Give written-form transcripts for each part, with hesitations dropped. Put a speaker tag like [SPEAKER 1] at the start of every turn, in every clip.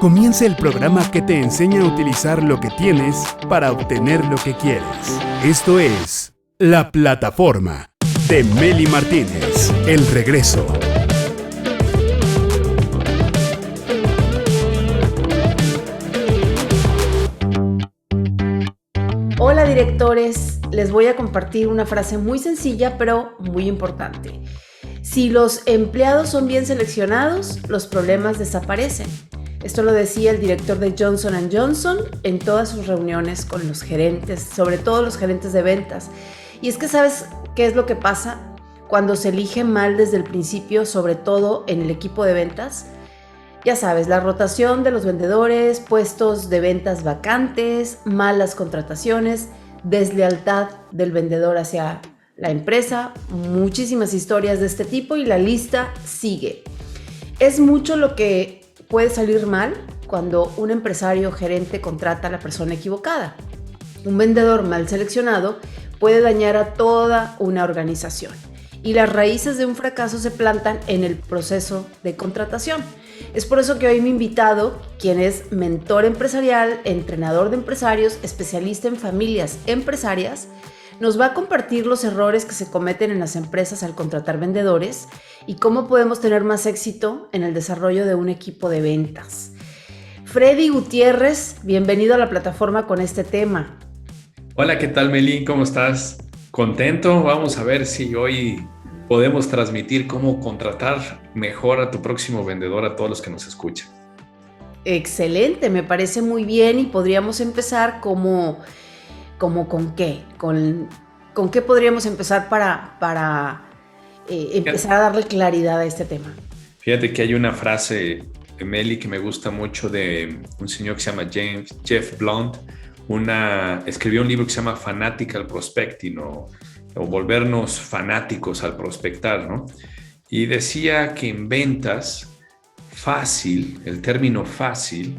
[SPEAKER 1] Comienza el programa que te enseña a utilizar lo que tienes para obtener lo que quieres. Esto es La Plataforma de Meli Martínez. El regreso.
[SPEAKER 2] Hola directores, les voy a compartir una frase muy sencilla pero muy importante. Si los empleados son bien seleccionados, los problemas desaparecen. Esto lo decía el director de Johnson & Johnson en todas sus reuniones con los gerentes, sobre todo los gerentes de ventas. Y es que ¿sabes qué es lo que pasa cuando se elige mal desde el principio, sobre todo en el equipo de ventas? Ya sabes, la rotación de los vendedores, puestos de ventas vacantes, malas contrataciones, deslealtad del vendedor hacia la empresa, muchísimas historias de este tipo y la lista sigue. Es mucho lo que puede salir mal cuando un empresario o gerente contrata a la persona equivocada. Un vendedor mal seleccionado puede dañar a toda una organización y las raíces de un fracaso se plantan en el proceso de contratación. Es por eso que hoy mi invitado, quien es mentor empresarial, entrenador de empresarios, especialista en familias empresarias, nos va a compartir los errores que se cometen en las empresas al contratar vendedores y cómo podemos tener más éxito en el desarrollo de un equipo de ventas. Freddy Gutiérrez, bienvenido a la plataforma con este tema.
[SPEAKER 3] Hola, ¿qué tal, Meli? ¿Cómo estás? ¿Contento? Vamos a ver si hoy podemos transmitir cómo contratar mejor a tu próximo vendedor, a todos los que nos escuchan.
[SPEAKER 2] Excelente, me parece muy bien y podríamos empezar como ¿con qué? ¿Con qué podríamos empezar para empezar a darle claridad a este tema?
[SPEAKER 3] Fíjate que hay una frase, Meli, que me gusta mucho de un señor que se llama Jeff Blunt. Escribió un libro que se llama Fanatical Prospecting o volvernos fanáticos al prospectar, ¿no? Y decía que en ventas, fácil, el término fácil,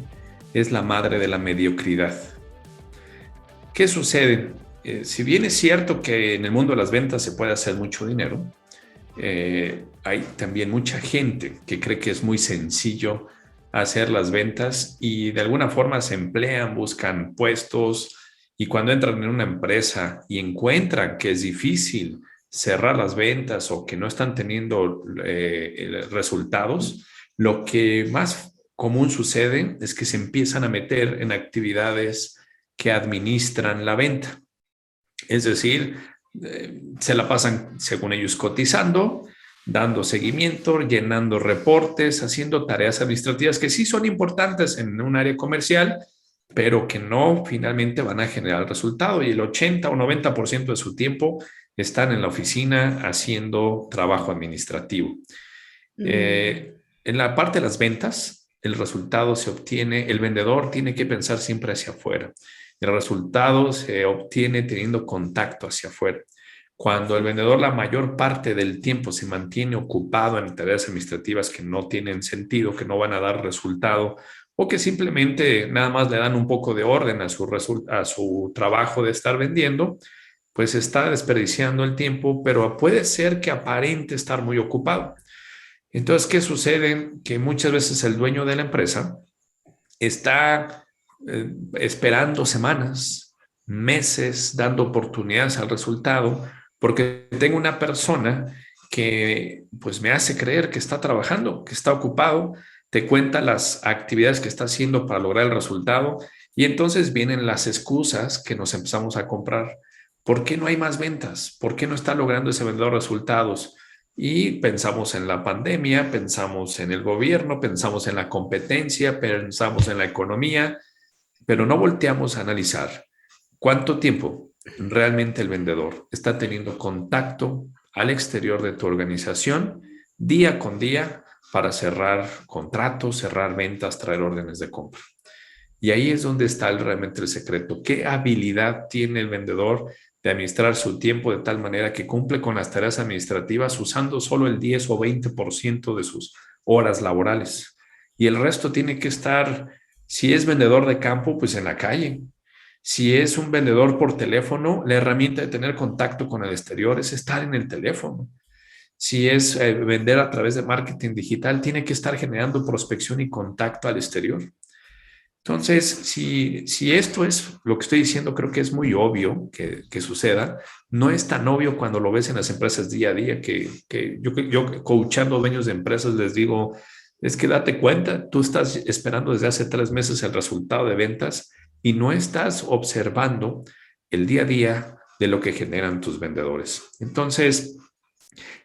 [SPEAKER 3] es la madre de la mediocridad. ¿Qué sucede? Si bien es cierto que en el mundo de las ventas se puede hacer mucho dinero, hay también mucha gente que cree que es muy sencillo hacer las ventas y de alguna forma se emplean, buscan puestos y cuando entran en una empresa y encuentran que es difícil cerrar las ventas o que no están teniendo resultados, lo que más común sucede es que se empiezan a meter en actividades que administran la venta. Es decir, se la pasan, según ellos, cotizando, dando seguimiento, llenando reportes, haciendo tareas administrativas que sí son importantes en un área comercial, pero que no finalmente van a generar resultado. Y el 80 o 90% de su tiempo están en la oficina haciendo trabajo administrativo. En la parte de las ventas, el resultado se obtiene, el vendedor tiene que pensar siempre hacia afuera. El resultado se obtiene teniendo contacto hacia afuera. Cuando el vendedor la mayor parte del tiempo se mantiene ocupado en tareas administrativas que no tienen sentido, que no van a dar resultado o que simplemente nada más le dan un poco de orden a su trabajo de estar vendiendo, pues está desperdiciando el tiempo, pero puede ser que aparente estar muy ocupado. Entonces, ¿qué sucede? Que muchas veces el dueño de la empresa está esperando semanas, meses, dando oportunidades al resultado, porque tengo una persona que pues me hace creer que está trabajando, que está ocupado, te cuenta las actividades que está haciendo para lograr el resultado y entonces vienen las excusas que nos empezamos a comprar. ¿Por qué no hay más ventas? ¿Por qué no está logrando ese vendedor resultados? Y pensamos en la pandemia, pensamos en el gobierno, pensamos en la competencia, pensamos en la economía, pero no volteamos a analizar cuánto tiempo realmente el vendedor está teniendo contacto al exterior de tu organización día con día para cerrar contratos, cerrar ventas, traer órdenes de compra. Y ahí es donde está realmente el secreto. ¿Qué habilidad tiene el vendedor de administrar su tiempo de tal manera que cumple con las tareas administrativas usando solo el 10 o 20% de sus horas laborales? Y el resto tiene que estar, si es vendedor de campo, pues en la calle. Si es un vendedor por teléfono, la herramienta de tener contacto con el exterior es estar en el teléfono. Si es vender a través de marketing digital, tiene que estar generando prospección y contacto al exterior. Entonces, si esto es lo que estoy diciendo, creo que es muy obvio que suceda. No es tan obvio cuando lo ves en las empresas día a día, que yo coachando dueños de empresas les digo, es que date cuenta, tú estás esperando desde hace 3 meses el resultado de ventas y no estás observando el día a día de lo que generan tus vendedores. Entonces,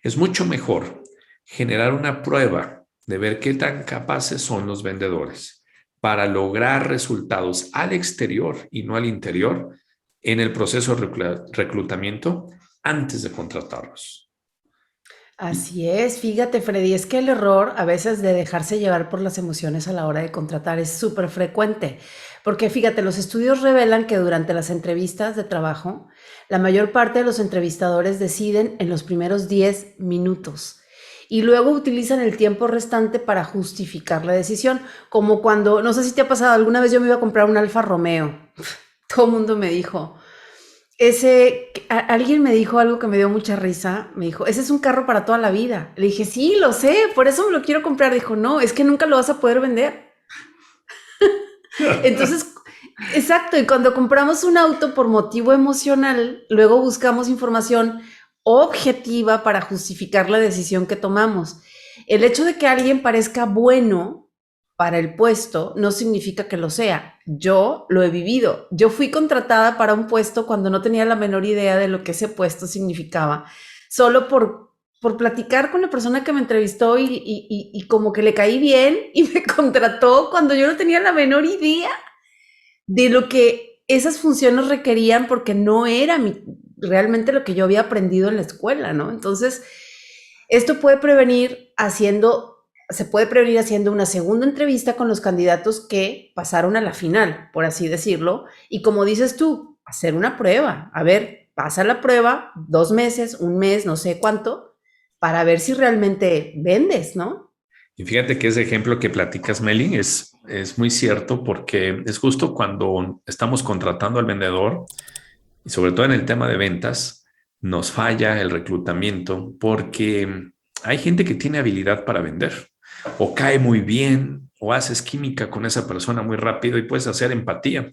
[SPEAKER 3] es mucho mejor generar una prueba de ver qué tan capaces son los vendedores para lograr resultados al exterior y no al interior en el proceso de reclutamiento antes de contratarlos.
[SPEAKER 2] Así es, fíjate Freddy, es que el error a veces de dejarse llevar por las emociones a la hora de contratar es súper frecuente, porque fíjate, los estudios revelan que durante las entrevistas de trabajo, la mayor parte de los entrevistadores deciden en los primeros 10 minutos y luego utilizan el tiempo restante para justificar la decisión, como cuando, no sé si te ha pasado, alguna vez yo me iba a comprar un Alfa Romeo, todo el mundo me dijo, alguien me dijo algo que me dio mucha risa. Me dijo, ese es un carro para toda la vida. Le dije, sí, lo sé, por eso me lo quiero comprar. Dijo, no, es que nunca lo vas a poder vender. Entonces, exacto. Y cuando compramos un auto por motivo emocional, luego buscamos información objetiva para justificar la decisión que tomamos. El hecho de que alguien parezca bueno para el puesto no significa que lo sea. Yo lo he vivido. Yo fui contratada para un puesto cuando no tenía la menor idea de lo que ese puesto significaba, solo por platicar con la persona que me entrevistó y como que le caí bien y me contrató cuando yo no tenía la menor idea de lo que esas funciones requerían porque no era realmente lo que yo había aprendido en la escuela, ¿no? Entonces, esto se puede prevenir haciendo una segunda entrevista con los candidatos que pasaron a la final, por así decirlo, y como dices tú, hacer una prueba. A ver, pasa la prueba 2 meses, 1 mes, no sé cuánto, para ver si realmente vendes, ¿no?
[SPEAKER 3] Y fíjate que ese ejemplo que platicas, Meli, es muy cierto porque es justo cuando estamos contratando al vendedor y sobre todo en el tema de ventas, nos falla el reclutamiento porque hay gente que tiene habilidad para vender o cae muy bien o haces química con esa persona muy rápido y puedes hacer empatía.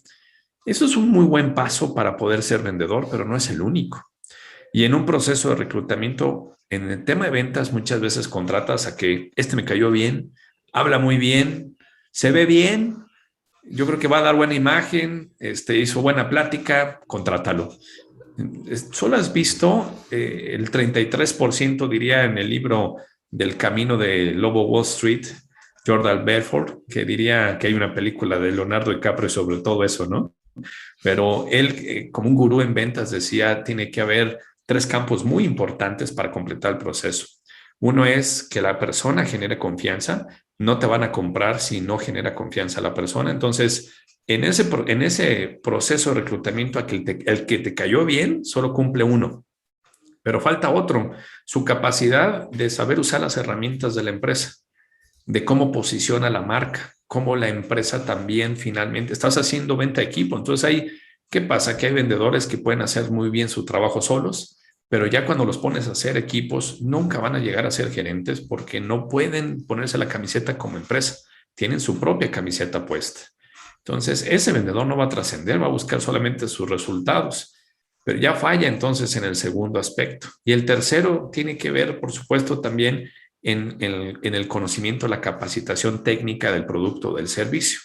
[SPEAKER 3] Eso es un muy buen paso para poder ser vendedor, pero no es el único. Y en un proceso de reclutamiento, en el tema de ventas, muchas veces contratas a que me cayó bien, habla muy bien, se ve bien, yo creo que va a dar buena imagen, hizo buena plática, contrátalo. Solo has visto el 33%, diría en el libro del Camino de Lobo Wall Street, Jordan Belfort, que diría que hay una película de Leonardo DiCaprio sobre todo eso, ¿no? Pero él, como un gurú en ventas, decía, tiene que haber 3 campos muy importantes para completar el proceso. Uno es que la persona genere confianza. No te van a comprar si no genera confianza la persona. Entonces, en ese proceso de reclutamiento, el que te cayó bien solo cumple uno, pero falta otro, su capacidad de saber usar las herramientas de la empresa, de cómo posiciona la marca, cómo la empresa también finalmente, estás haciendo venta de equipo. Entonces, ¿qué pasa? Que hay vendedores que pueden hacer muy bien su trabajo solos, pero ya cuando los pones a hacer equipos, nunca van a llegar a ser gerentes porque no pueden ponerse la camiseta como empresa, tienen su propia camiseta puesta. Entonces, ese vendedor no va a trascender, va a buscar solamente sus resultados, pero ya falla entonces en el segundo aspecto. Y el tercero tiene que ver, por supuesto, también en el conocimiento, la capacitación técnica del producto o del servicio,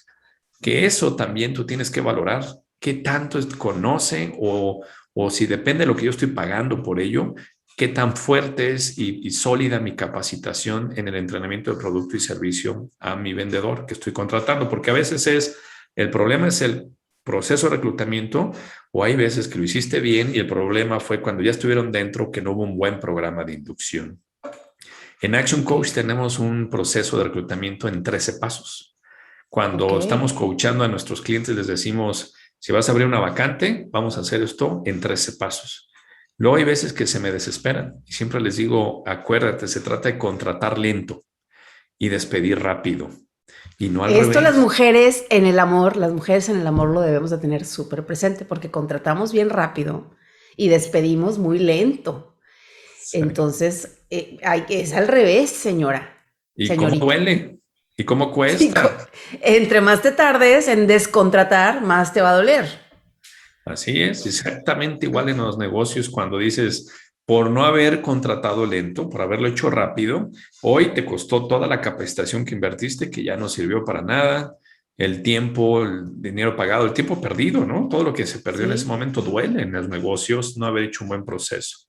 [SPEAKER 3] que eso también tú tienes que valorar, qué tanto conoce o si depende de lo que yo estoy pagando por ello, qué tan fuerte es y sólida mi capacitación en el entrenamiento de producto y servicio a mi vendedor que estoy contratando, porque a veces el problema es el proceso de reclutamiento o hay veces que lo hiciste bien y el problema fue cuando ya estuvieron dentro que no hubo un buen programa de inducción. En Action Coach tenemos un proceso de reclutamiento en 13 pasos. Cuando estamos coachando a nuestros clientes les decimos, si vas a abrir una vacante, vamos a hacer esto en 13 pasos. Luego hay veces que se me desesperan y siempre les digo, acuérdate, se trata de contratar lento y despedir rápido. Y no al
[SPEAKER 2] Esto
[SPEAKER 3] revés.
[SPEAKER 2] las mujeres en el amor lo debemos de tener súper presente porque contratamos bien rápido y despedimos muy lento.
[SPEAKER 3] Sí.
[SPEAKER 2] Entonces, Es al revés, señora,
[SPEAKER 3] ¿Y cómo
[SPEAKER 2] señorita.
[SPEAKER 3] duele? ¿Y cómo
[SPEAKER 2] Sí,
[SPEAKER 3] cuesta?
[SPEAKER 2] entre más te tardes en descontratar, más te va a doler.
[SPEAKER 3] Así es, exactamente igual en los negocios cuando dices, por no haber contratado lento, por haberlo hecho rápido, hoy te costó toda la capacitación que invertiste, que ya no sirvió para nada, el tiempo, el dinero pagado, el tiempo perdido, ¿no? Todo lo que se perdió en ese
[SPEAKER 2] Sí.
[SPEAKER 3] momento duele en los negocios, no haber hecho un buen proceso.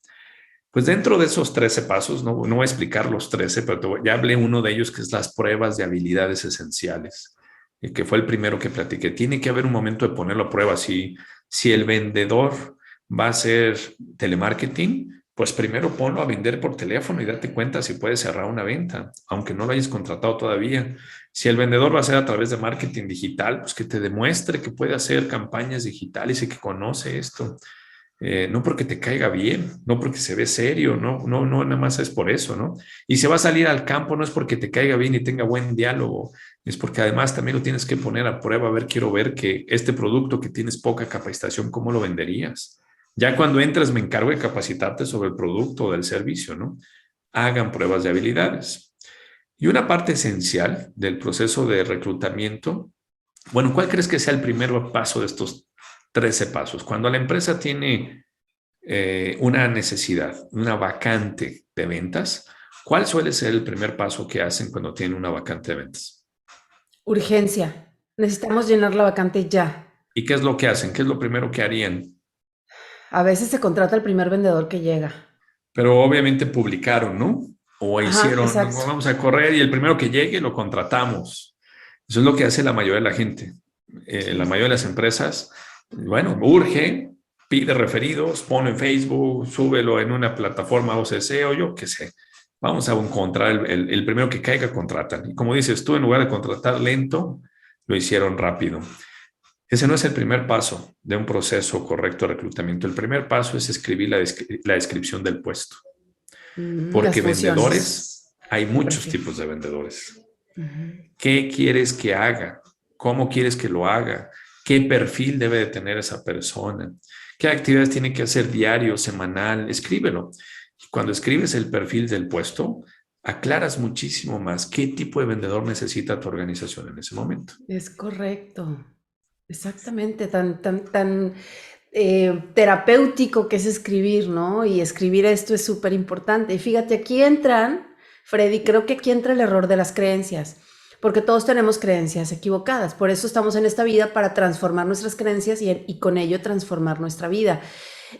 [SPEAKER 3] Pues dentro de esos 13 pasos, no voy a explicar los 13, pero ya hablé uno de ellos que es las pruebas de habilidades esenciales, y que fue el primero que platiqué. Tiene que haber un momento de ponerlo a prueba. Si el vendedor va a hacer telemarketing, pues primero ponlo a vender por teléfono y date cuenta si puedes cerrar una venta, aunque no lo hayas contratado todavía. Si el vendedor va a hacer a través de marketing digital, pues que te demuestre que puede hacer campañas digitales y que conoce esto. No porque te caiga bien, no porque se ve serio, no, nada más es por eso, ¿no? Y se va a salir al campo, no es porque te caiga bien y tenga buen diálogo, es porque además también lo tienes que poner a prueba, a ver, quiero ver que este producto que tienes poca capacitación, ¿cómo lo venderías? Ya cuando entres me encargo de capacitarte sobre el producto o del servicio, ¿no? Hagan pruebas de habilidades. Y una parte esencial del proceso de reclutamiento, bueno, ¿cuál crees que sea el primer paso de estos 13 pasos? Cuando la empresa tiene una necesidad, una vacante de ventas, ¿cuál suele ser el primer paso que hacen cuando tienen una vacante de ventas?
[SPEAKER 2] Urgencia. Necesitamos llenar la vacante ya.
[SPEAKER 3] ¿Y qué es lo que hacen? ¿Qué es lo primero que harían?
[SPEAKER 2] A veces se contrata el primer vendedor que llega.
[SPEAKER 3] Pero obviamente publicaron, ¿no? O
[SPEAKER 2] Ajá,
[SPEAKER 3] hicieron, "No,
[SPEAKER 2] exacto.
[SPEAKER 3] vamos a correr y el primero que llegue lo contratamos". Eso es lo que hace la mayoría de la gente. La
[SPEAKER 2] Sí.
[SPEAKER 3] mayoría de las empresas, bueno, urge, pide referidos, pone en Facebook, súbelo en una plataforma OCC o yo qué sé. Vamos a encontrar el primero que caiga, contratan. Y como dices tú, en lugar de contratar lento, lo hicieron rápido. Ese no es el primer paso de un proceso correcto de reclutamiento. El primer paso es escribir la descripción del puesto,
[SPEAKER 2] Las
[SPEAKER 3] porque
[SPEAKER 2] funciones,
[SPEAKER 3] vendedores, hay
[SPEAKER 2] me
[SPEAKER 3] muchos
[SPEAKER 2] refiero.
[SPEAKER 3] tipos de vendedores.
[SPEAKER 2] Ujú.
[SPEAKER 3] ¿Qué quieres que haga? ¿Cómo quieres que lo haga? ¿Qué perfil debe de tener esa persona? ¿Qué actividades tiene que hacer diario, semanal? Escríbelo. Y cuando escribes el perfil del puesto, aclaras muchísimo más qué tipo de vendedor necesita tu organización en ese momento.
[SPEAKER 2] Es correcto. Exactamente, tan terapéutico que es escribir, ¿no? Y escribir esto es súper importante. Y fíjate, aquí entran, Freddy, creo que aquí entra el error de las creencias, porque todos tenemos creencias equivocadas. Por eso estamos en esta vida, para transformar nuestras creencias y con ello transformar nuestra vida.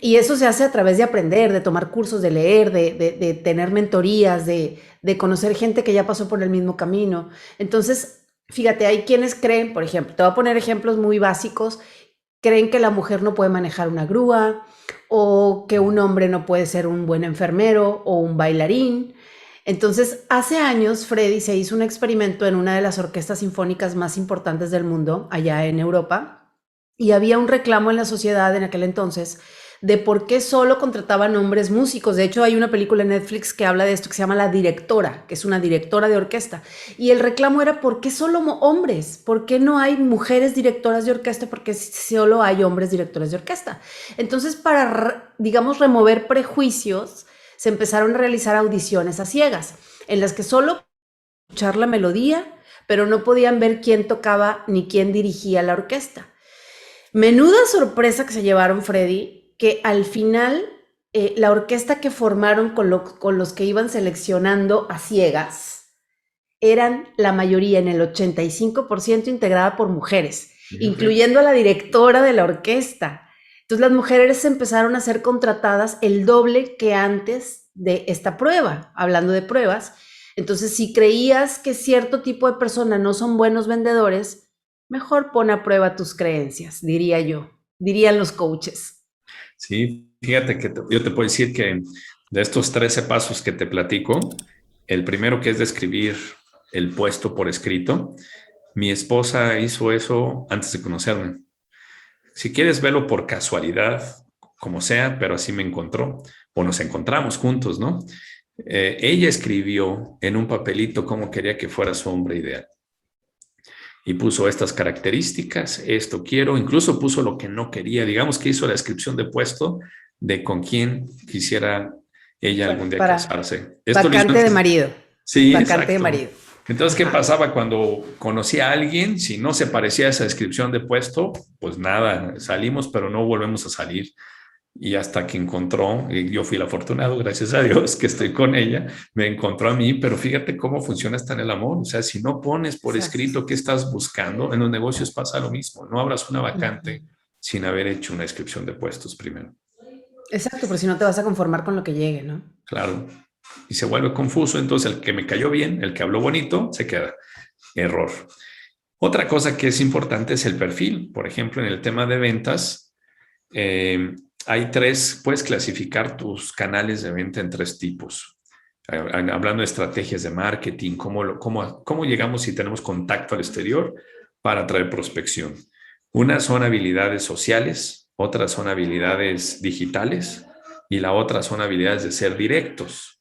[SPEAKER 2] Y eso se hace a través de aprender, de tomar cursos, de leer, de tener mentorías, de conocer gente que ya pasó por el mismo camino. Entonces, fíjate, hay quienes creen, por ejemplo, te voy a poner ejemplos muy básicos, creen que la mujer no puede manejar una grúa o que un hombre no puede ser un buen enfermero o un bailarín. Entonces, hace años, Freddy, se hizo un experimento en una de las orquestas sinfónicas más importantes del mundo, allá en Europa, y había un reclamo en la sociedad en aquel entonces de por qué solo contrataban hombres músicos. De hecho, hay una película en Netflix que habla de esto, que se llama La Directora, que es una directora de orquesta. Y el reclamo era, ¿por qué solo hombres? ¿Por qué no hay mujeres directoras de orquesta? Porque solo hay hombres directores de orquesta. Entonces, para, digamos, remover prejuicios, se empezaron a realizar audiciones a ciegas, en las que solo escuchar la melodía, pero no podían ver quién tocaba ni quién dirigía la orquesta. Menuda sorpresa que se llevaron, Freddy, que al final la orquesta que formaron con los que iban seleccionando a ciegas eran la mayoría, en el 85%, integrada por mujeres,
[SPEAKER 3] Fíjate.
[SPEAKER 2] incluyendo a la directora de la orquesta. Entonces las mujeres empezaron a ser contratadas el doble que antes de esta prueba, hablando de pruebas. Entonces, si creías que cierto tipo de personas no son buenos vendedores, mejor pon a prueba tus creencias, diría yo, dirían los coaches.
[SPEAKER 3] Sí, fíjate que yo te puedo decir que de estos 13 pasos que te platico, el primero que es describir el puesto por escrito, mi esposa hizo eso antes de conocerme. Si quieres verlo por casualidad, como sea, pero así me encontró, o nos encontramos juntos, ¿no? Ella escribió en un papelito cómo quería que fuera su hombre ideal y puso estas características, esto quiero, incluso puso lo que no quería, digamos que hizo la descripción de puesto de con quién quisiera ella
[SPEAKER 2] Bueno,
[SPEAKER 3] algún día
[SPEAKER 2] para
[SPEAKER 3] casarse. Esto lo hizo
[SPEAKER 2] vacante de
[SPEAKER 3] antes.
[SPEAKER 2] marido.
[SPEAKER 3] Sí,
[SPEAKER 2] Vacante de
[SPEAKER 3] exacto.
[SPEAKER 2] marido.
[SPEAKER 3] Entonces, ¿qué
[SPEAKER 2] Ajá.
[SPEAKER 3] pasaba cuando conocía a alguien? Si no se parecía a esa descripción de puesto, pues nada, salimos, pero no volvemos a salir. Y hasta que encontró, y yo fui el afortunado, gracias a Dios, que estoy con ella, me encontró a mí, pero fíjate cómo funciona hasta en el amor. O sea, si no pones por
[SPEAKER 2] Exacto.
[SPEAKER 3] escrito qué estás buscando, en los negocios pasa lo mismo. No abras una
[SPEAKER 2] Ujú.
[SPEAKER 3] vacante sin haber hecho una descripción de puestos primero.
[SPEAKER 2] Exacto, porque si no te vas a conformar con lo que llegue, ¿no?
[SPEAKER 3] Claro. Y se vuelve confuso, entonces el que me cayó bien, el que habló bonito, se queda. Error. Otra cosa que es importante es el perfil. Por ejemplo, en el tema de ventas, eh, hay tres, puedes clasificar tus canales de venta en tres tipos. Hablando de estrategias de marketing, cómo llegamos si tenemos contacto al exterior para atraer prospección. Unas son habilidades sociales, otras son habilidades digitales y la otra son habilidades de ser directos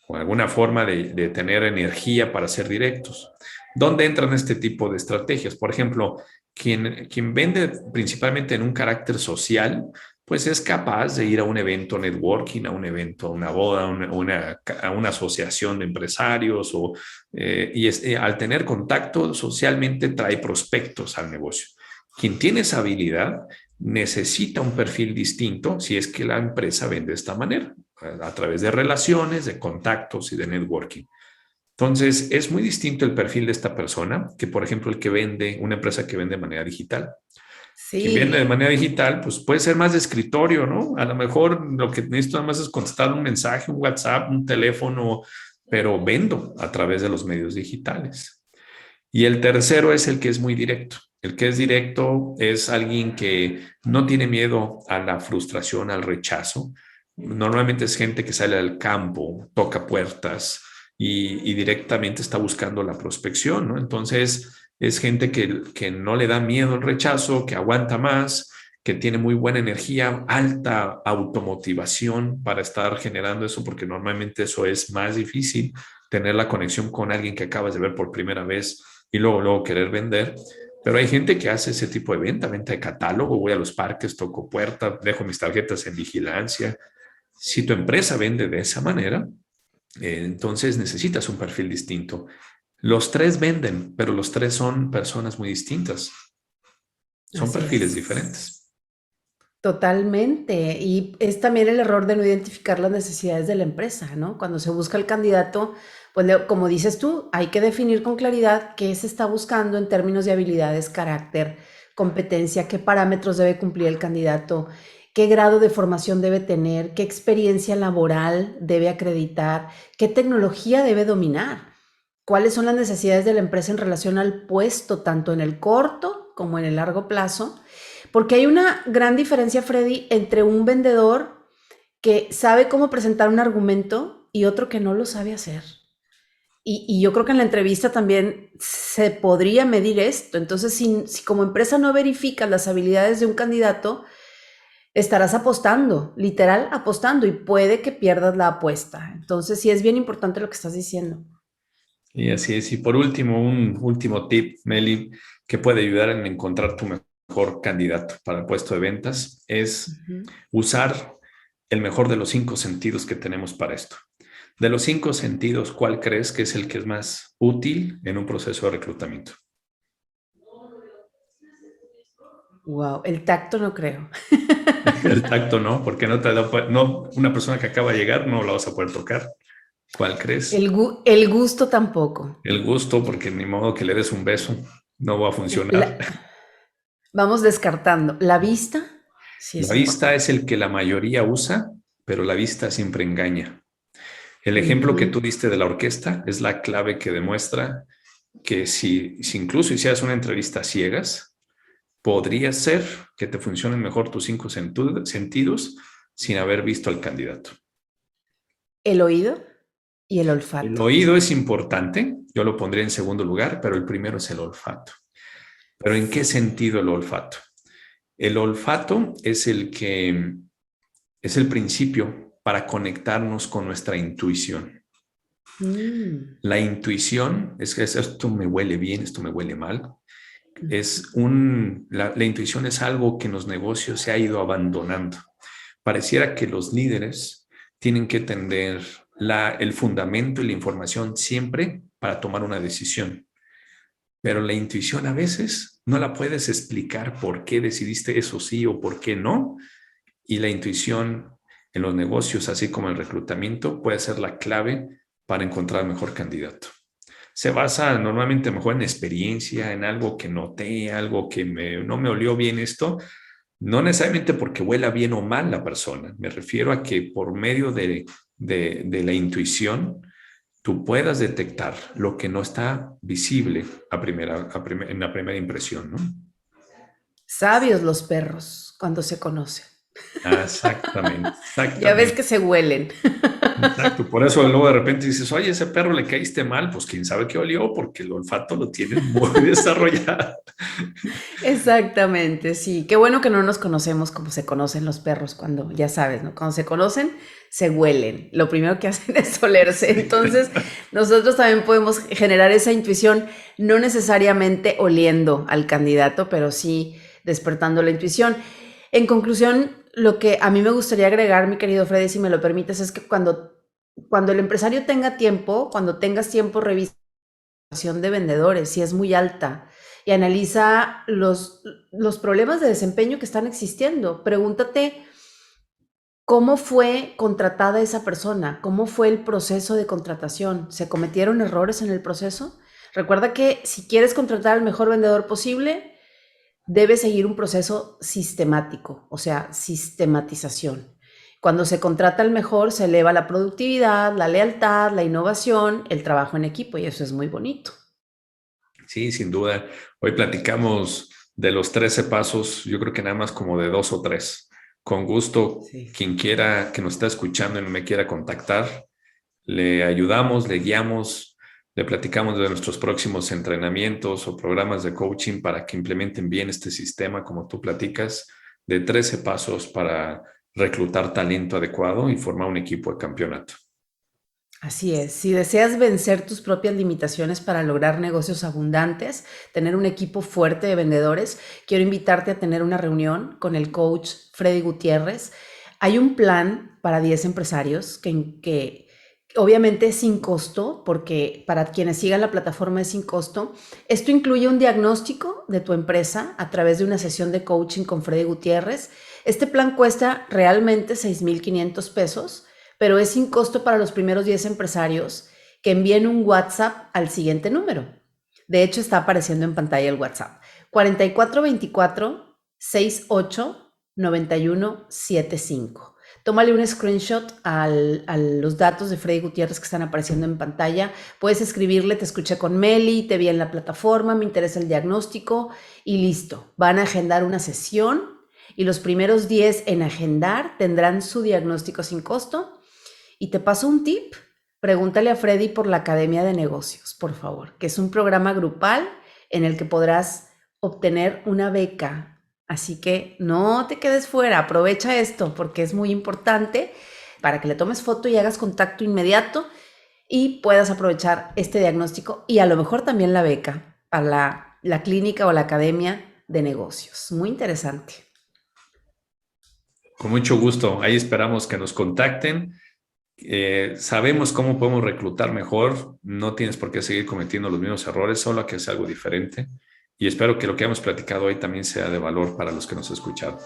[SPEAKER 3] o alguna forma de tener energía para ser directos. ¿Dónde entran este tipo de estrategias? Por ejemplo, quien vende principalmente en un carácter social, pues es capaz de ir a un evento networking, a un evento, a una boda, a una asociación de empresarios, al tener contacto socialmente trae prospectos al negocio. Quien tiene esa habilidad necesita un perfil distinto si es que la empresa vende de esta manera, a través de relaciones, de contactos y de networking. Entonces, es muy distinto el perfil de esta persona que, por ejemplo, el que vende, una empresa que vende de manera digital. Quien vende de
[SPEAKER 2] Sí,
[SPEAKER 3] manera digital, pues puede ser más de escritorio, ¿no? A lo mejor lo que necesito nada más es contestar un mensaje, un WhatsApp, un teléfono, pero vendo a través de los medios digitales. Y el tercero es el que es muy directo. El que es directo es alguien que no tiene miedo a la frustración, al rechazo. Normalmente es gente que sale al campo, toca puertas y directamente está buscando la prospección, ¿no? Entonces es gente que no le da miedo al rechazo, que aguanta más, que tiene muy buena energía, alta automotivación para estar generando eso, porque normalmente eso es más difícil, tener la conexión con alguien que acabas de ver por primera vez y luego querer vender. Pero hay gente que hace ese tipo de venta de catálogo, voy a los parques, toco puerta, dejo mis tarjetas en vigilancia. Si tu empresa vende de esa manera, entonces necesitas un perfil distinto. Los tres venden, pero los tres son personas muy distintas. Son
[SPEAKER 2] así
[SPEAKER 3] perfiles
[SPEAKER 2] es.
[SPEAKER 3] diferentes.
[SPEAKER 2] Totalmente. Y es también el error de no identificar las necesidades de la empresa, ¿no? Cuando se busca el candidato, pues como dices tú, hay que definir con claridad qué se está buscando en términos de habilidades, carácter, competencia, qué parámetros debe cumplir el candidato, qué grado de formación debe tener, qué experiencia laboral debe acreditar, qué tecnología debe dominar, cuáles son las necesidades de la empresa en relación al puesto, tanto en el corto como en el largo plazo. Porque hay una gran diferencia, Freddy, entre un vendedor que sabe cómo presentar un argumento y otro que no lo sabe hacer. Y yo creo que en la entrevista también se podría medir esto. Entonces, si como empresa no verificas las habilidades de un candidato, estarás apostando, literal apostando, y puede que pierdas la apuesta. Entonces, sí es bien importante lo que estás diciendo.
[SPEAKER 3] Y así es. Y por último, un último tip, Meli, que puede ayudar en encontrar tu mejor candidato para el puesto de ventas es
[SPEAKER 2] Ujú.
[SPEAKER 3] usar el mejor de los cinco sentidos que tenemos para esto. De los cinco sentidos, ¿cuál crees que es el que es más útil en un proceso de reclutamiento?
[SPEAKER 2] Wow, el tacto no creo.
[SPEAKER 3] El tacto, ¿no? Porque no, una persona que acaba de llegar no la vas a poder tocar. ¿Cuál crees?
[SPEAKER 2] El gusto tampoco.
[SPEAKER 3] El gusto, porque ni modo que le des un beso, no va a funcionar.
[SPEAKER 2] La- Vamos descartando. La vista sí
[SPEAKER 3] La
[SPEAKER 2] es
[SPEAKER 3] vista es
[SPEAKER 2] importante.
[SPEAKER 3] el que la mayoría usa, pero la vista siempre engaña. El ejemplo que
[SPEAKER 2] Ujú.
[SPEAKER 3] tú diste de la orquesta es la clave que demuestra que si incluso hicieras una entrevista a ciegas, podría ser que te funcionen mejor tus cinco sentidos sin haber visto al candidato.
[SPEAKER 2] El oído y el
[SPEAKER 3] El
[SPEAKER 2] olfato.
[SPEAKER 3] oído es importante, yo lo pondría en segundo lugar, pero el primero es el olfato. ¿Pero en qué sentido el olfato? El olfato es el principio para conectarnos con nuestra intuición.
[SPEAKER 2] Mm.
[SPEAKER 3] La intuición es que esto me huele bien, esto me huele mal.
[SPEAKER 2] Ujú.
[SPEAKER 3] La intuición es algo que en los negocios se ha ido abandonando. Pareciera que los líderes tienen que tener el fundamento y la información siempre para tomar una decisión. Pero la intuición a veces no la puedes explicar por qué decidiste eso sí o por qué no. Y la intuición en los negocios, así como el reclutamiento, puede ser la clave para encontrar el mejor candidato. Se basa normalmente mejor en experiencia, en algo que noté, algo que no me olió bien esto. No necesariamente porque huela bien o mal la persona. Me refiero a que por medio de la intuición, tú puedas detectar lo que no está visible en la primera impresión, ¿no?
[SPEAKER 2] Sabios los perros cuando se conocen.
[SPEAKER 3] Exactamente,
[SPEAKER 2] Ya ves
[SPEAKER 3] exactamente.
[SPEAKER 2] que se huelen.
[SPEAKER 3] Exacto, por eso luego de repente dices, oye, ese perro le caíste mal, pues quién sabe qué olió, porque el olfato lo tienen muy desarrollado.
[SPEAKER 2] Exactamente, sí. Qué bueno que no nos conocemos como se conocen los perros cuando, ya sabes, ¿no? Cuando se conocen, se huelen. Lo primero que hacen es olerse. Entonces, nosotros también podemos generar esa intuición, no necesariamente oliendo al candidato, pero sí despertando la intuición. En conclusión, lo que a mí me gustaría agregar, mi querido Freddy, si me lo permites, es que cuando el empresario tenga tiempo, cuando tengas tiempo, revisa de vendedores, si es muy alta, y analiza los problemas de desempeño que están existiendo. Pregúntate cómo fue contratada esa persona, cómo fue el proceso de contratación, ¿se cometieron errores en el proceso? Recuerda que si quieres contratar al mejor vendedor posible, debes seguir un proceso sistemático, o sea, sistematización. Cuando se contrata al mejor, se eleva la productividad, la lealtad, la innovación, el trabajo en equipo, y eso es muy bonito.
[SPEAKER 3] Sí, sin duda. Hoy platicamos de los 13 pasos, yo creo que nada más como de 2 o 3. Con gusto,
[SPEAKER 2] Sí.
[SPEAKER 3] quien quiera que nos está escuchando y me quiera contactar, le ayudamos, le guiamos, le platicamos de nuestros próximos entrenamientos o programas de coaching para que implementen bien este sistema, como tú platicas, de 13 pasos para reclutar talento adecuado y formar un equipo de campeonato.
[SPEAKER 2] Así es, si deseas vencer tus propias limitaciones para lograr negocios abundantes, tener un equipo fuerte de vendedores, quiero invitarte a tener una reunión con el coach Freddy Gutiérrez. Hay un plan para 10 empresarios que obviamente es sin costo, porque para quienes sigan la plataforma es sin costo. Esto incluye un diagnóstico de tu empresa a través de una sesión de coaching con Freddy Gutiérrez. Este plan cuesta realmente 6,500 pesos, pero es sin costo para los primeros 10 empresarios que envíen un WhatsApp al siguiente número. De hecho, está apareciendo en pantalla el WhatsApp. 4424-689175. Tómale un screenshot a los datos de Freddy Gutiérrez que están apareciendo en pantalla. Puedes escribirle, te escuché con Meli, te vi en la plataforma, me interesa el diagnóstico y listo. Van a agendar una sesión y los primeros 10 en agendar tendrán su diagnóstico sin costo. Y te paso un tip, pregúntale a Freddy por la Academia de Negocios, por favor, que es un programa grupal en el que podrás obtener una beca. Así que no te quedes fuera, aprovecha esto porque es muy importante para que le tomes foto y hagas contacto inmediato y puedas aprovechar este diagnóstico y a lo mejor también la beca para la clínica o la Academia de Negocios. Muy interesante.
[SPEAKER 3] Con mucho gusto. Ahí esperamos que nos contacten. Sabemos cómo podemos reclutar mejor. No tienes por qué seguir cometiendo los mismos errores, solo hay que hacer algo diferente. Y espero que lo que hemos platicado hoy también sea de valor para los que nos escucharon.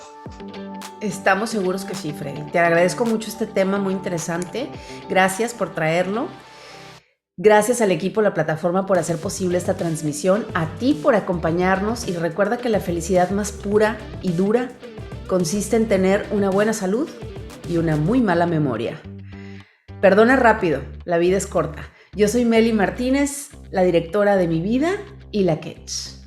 [SPEAKER 2] Estamos seguros que sí, Freddy. Te agradezco mucho este tema muy interesante. Gracias por traerlo. Gracias al equipo, la plataforma, por hacer posible esta transmisión. A ti por acompañarnos. Y recuerda que la felicidad más pura y dura consiste en tener una buena salud y una muy mala memoria. Perdona rápido, la vida es corta. Yo soy Meli Martínez, la directora de Mi Vida y La Ketch.